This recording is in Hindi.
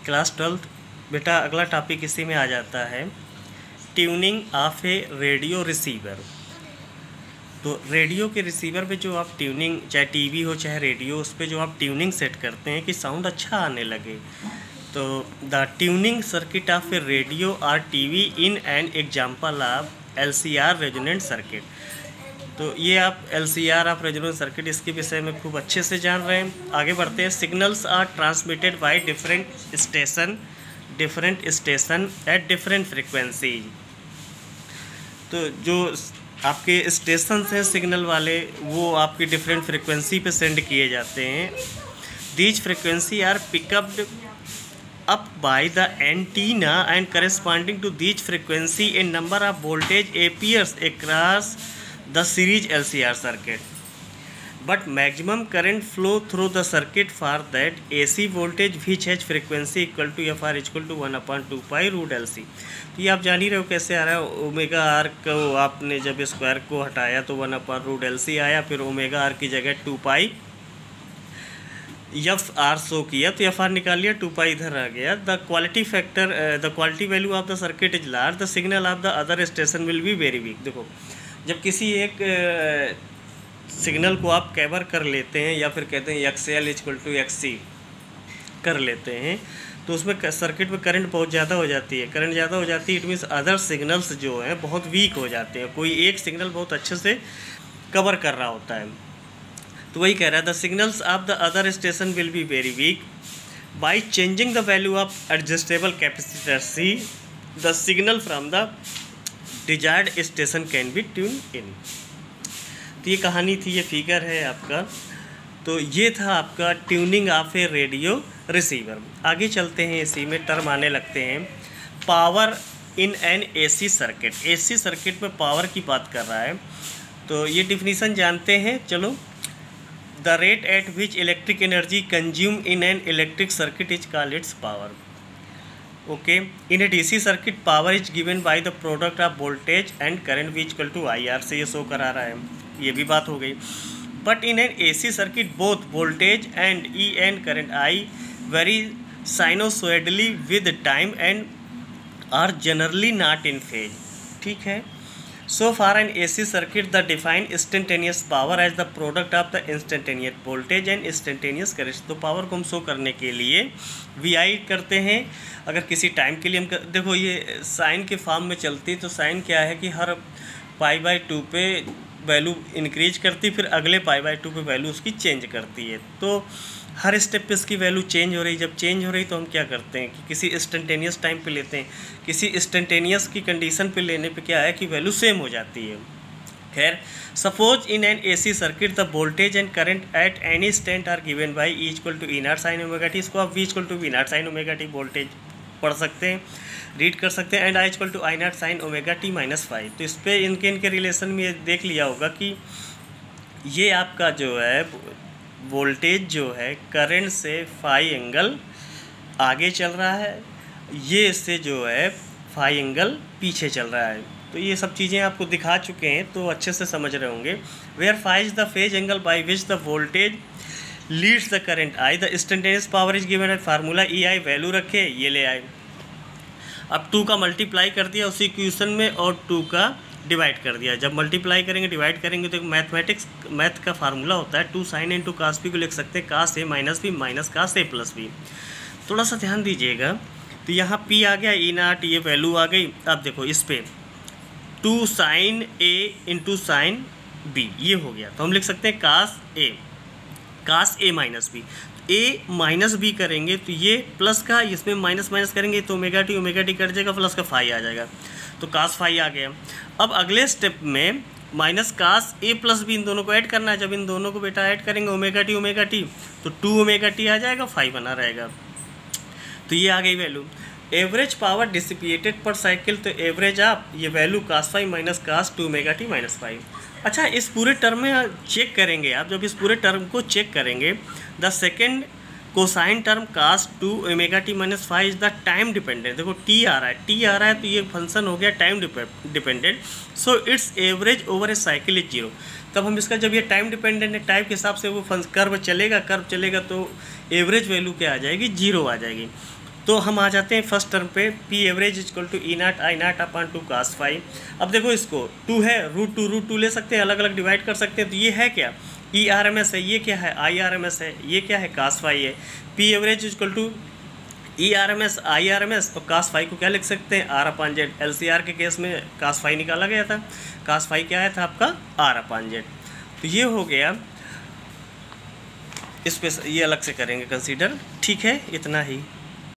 क्लास 12 बेटा अगला टॉपिक इसी में आ जाता है, tuning of a radio receiver. तो रेडियो के रिसीवर पे जो आप ट्यूनिंग, चाहे टीवी हो चाहे रेडियो, उस पर जो आप ट्यूनिंग सेट करते हैं कि साउंड अच्छा आने लगे, तो the tuning circuit of a radio और TV in an example of LCR resonant circuit. तो ये आप LCR ऑफ रेजोनेंट सर्किट इसके विषय में खूब अच्छे से जान रहे हैं। आगे बढ़ते हैं। Signals are transmitted by different station at different frequency. तो जो आपके स्टेशन हैं सिग्नल वाले, वो आपकी डिफरेंट फ्रिक्वेंसी पे सेंड किए जाते हैं। These frequency are picked up up by the antenna and corresponding to these frequency a number of voltage appears across the series LCR circuit, but maximum current flow through the circuit for that AC voltage which has frequency equal to FR equal to 1/2 pi root LC। तो ये आप जान ही रहे हो कैसे आ रहा है। ओमेगा आर को आपने जब स्क्वायर को हटाया तो 1/रूट LC आया, फिर ओमेगा आर की जगह 2 पाई एफ आर शो किया, तो एफ आर निकाल लिया, 2 पाई इधर आ गया। The quality factor, the quality value of the circuit is large, the signal of the other station will be very weak. देखो, जब किसी एक सिग्नल को आप कैबर कर लेते हैं या फिर कहते हैं XL इक्वल टू XC कर लेते हैं, तो उसमें सर्किट में करंट बहुत ज़्यादा हो जाती है। करंट ज़्यादा हो जाती है, इट मीन्स अदर सिग्नल्स जो हैं बहुत वीक हो जाते हैं। कोई एक सिग्नल बहुत अच्छे से कवर कर रहा होता है, तो वही कह रहा है the signals of the other station will be very weak. By changing the value of adjustable capacitor C, the signal from the desired station can be tune in. तो ये कहानी थी, ये फिगर है आपका। तो ये था आपका tuning of a radio receiver. आगे चलते हैं, इसी में टर्म आने लगते हैं। Power in an AC circuit. AC circuit में पावर की बात कर रहा है, तो ये डिफिनीसन जानते हैं। चलो, the rate at which electric energy consumed in an electric circuit is called its power. Okay, in a DC circuit power is given by the product of voltage and current which equal to IR से ये शो करा रहा है, ये भी बात हो गई। but in an AC circuit both voltage and E and current I vary sinusoidally with time and are generally not in phase। ठीक है। So for an AC circuit, the define instantaneous power as the product of the instantaneous voltage and instantaneous current। तो पावर को हम शो करने के लिए VI करते हैं। अगर किसी टाइम के लिए हम देखो, ये साइन के फॉर्म में चलती, तो साइन क्या है कि हर π/2 पे वैल्यू इंक्रीज करती, फिर अगले π/2 पे वैल्यू उसकी चेंज करती है। तो हर स्टेप पे इसकी वैल्यू चेंज हो रही। जब चेंज हो रही तो हम क्या करते हैं कि किसी इंस्टेंटेनियस टाइम पे लेते हैं। किसी इंस्टेंटेनियस की कंडीशन पे लेने पे क्या है कि वैल्यू सेम हो जाती है। खैर, suppose in an AC circuit the voltage and current at any state are given by E equal to E0 sine omega T. इसको आप V equal to V0 sine omega T voltage पढ़ सकते हैं, रीड कर सकते हैं। And I equal to I0 sine omega T -5। तो इस पर इनके रिलेशन में ये देख लिया होगा कि ये आपका जो है वोल्टेज जो है करंट से फाई एंगल आगे चल रहा है, ये इससे जो है फाई एंगल पीछे चल रहा है। तो ये सब चीज़ें आपको दिखा चुके हैं, तो अच्छे से समझ रहे होंगे। Where phi is the phase angle by which the voltage leads the current I, the instantaneous power is given at formula EI। Value रखे, ये ले आए। अब 2 का मल्टीप्लाई कर दिया उसी इक्वेशन में और 2 का डिवाइड कर दिया। जब मल्टीप्लाई करेंगे डिवाइड करेंगे तो एक मैथ का फार्मूला होता है 2 sin इंटू कास पी को लिख सकते हैं cos A minus B minus cos A plus B. थोड़ा सा ध्यान दीजिएगा, तो यहाँ P आ गया, E0 ये वैल्यू आ गई। अब देखो इस पर 2 sin A into sine B ये हो गया, तो हम लिख सकते हैं cos A minus B. A minus B करेंगे तो ये प्लस का, इसमें माइनस माइनस करेंगे तो ओमेगा टी कट जाएगा, प्लस का फाई आ जाएगा, तो कास फाई आ गया। अब अगले स्टेप में minus cos A plus B इन दोनों को ऐड करना है। जब इन दोनों को बेटा ऐड करेंगे ओमेगा टी तो 2 ओमेगा टी आ जाएगा, फाई बना रहेगा। तो ये आ गई वैल्यू। एवरेज पावर डिसिपिएटेड पर साइकिल, तो एवरेज आप ये value cos phi minus cos 2 omega T minus phi. अच्छा, इस पूरे टर्म में चेक करेंगे आप, जब इस पूरे टर्म को चेक करेंगे, the second cosine term cos 2 omega T minus five is the time dependent. देखो टी आ रहा है तो ये फंक्शन हो गया time dependent. So its average over a cycle is 0। तब हम इसका, जब ये टाइम डिपेंडेंट है, टाइप के हिसाब से वो कर्व चलेगा तो एवरेज वैल्यू क्या आ जाएगी, 0 आ जाएगी। तो हम आ जाते हैं फर्स्ट टर्म पे, P average equal to E naught I naught upon 2 cos phi. अब देखो इसको 2 है, रूट टू ले सकते हैं, अलग अलग डिवाइड कर सकते हैं। तो ये है क्या, ई आर एम एस है, ये क्या है आई आर एम एस है, ये क्या है cos फाई है। P average equal to E R M S I R M S, और cos फाई को क्या लिख सकते हैं, R upon Z. L C R के केस में cos फाई निकाला गया था, cos फाई क्या आया था आपका, आर अपॉन जेड। तो ये हो गया, इस पे ये अलग से करेंगे कंसीडर, ठीक है, इतना ही।